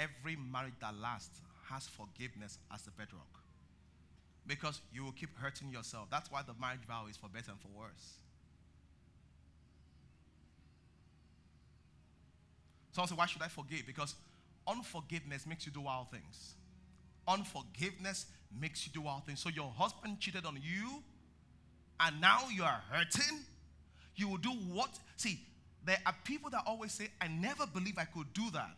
every marriage that lasts has forgiveness as the bedrock. Because you will keep hurting yourself. That's why the marriage vow is for better and for worse. Someone say, why should I forgive? Because unforgiveness makes you do wild things. Unforgiveness makes you do wild things. So your husband cheated on you, and now you are hurting. You will do what? See, there are people that always say, I never believe I could do that.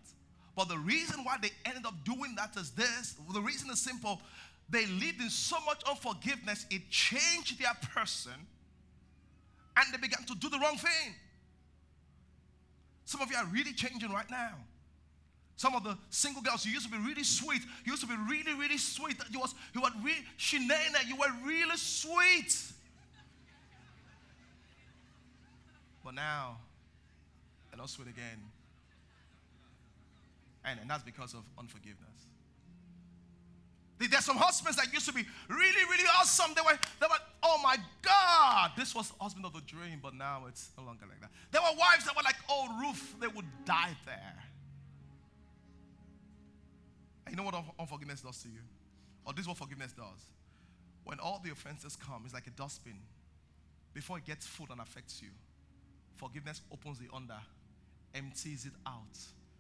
But the reason why they ended up doing that is this. The reason is simple. They lived in so much unforgiveness, it changed their person, and they began to do the wrong thing. Some of you are really changing right now. Some of the single girls, you used to be really sweet. You used to be really, really sweet. You were really, Shinena, you were really sweet. But now, you're not sweet again. And that's because of unforgiveness. There's some husbands that used to be really, really awesome. They were, oh my God, this was husband of the dream, but now it's no longer like that. There were wives that were like, oh, Ruth, they would die there. And you know what unforgiveness does to you? Or this is what forgiveness does. When all the offenses come, it's like a dustbin. Before it gets full and affects you, forgiveness opens the under, empties it out,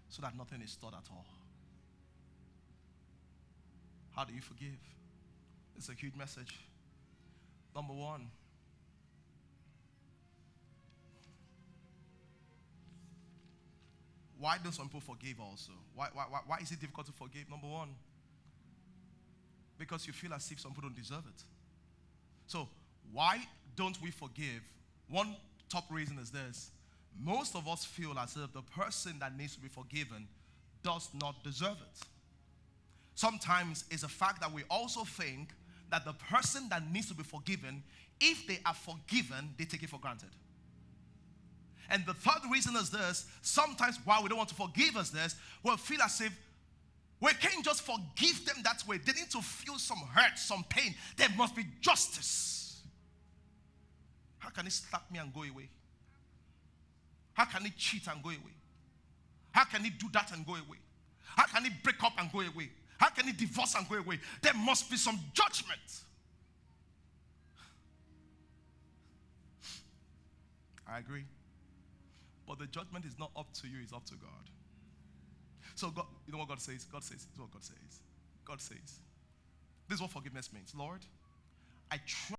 so that nothing is stored at all. How do you forgive? It's a huge message. Number one, why do some people forgive also? Why is it difficult to forgive? Number one, because you feel as if some people don't deserve it. So why don't we forgive? One top reason is this. Most of us feel as if the person that needs to be forgiven does not deserve it. Sometimes it's a fact that we also think that the person that needs to be forgiven, if they are forgiven, they take it for granted. And the third reason is this. Sometimes why we don't want to forgive is this. We'll feel as if we can't just forgive them that way. They need to feel some hurt, some pain. There must be justice. How can he slap me and go away? How can he cheat and go away? How can he do that and go away? How can he break up and go away? How can he divorce and go away? There must be some judgment. I agree. But the judgment is not up to you, it's up to God. So God, you know what God says? God says, this is what God says. God says, this is what forgiveness means. Lord, I trust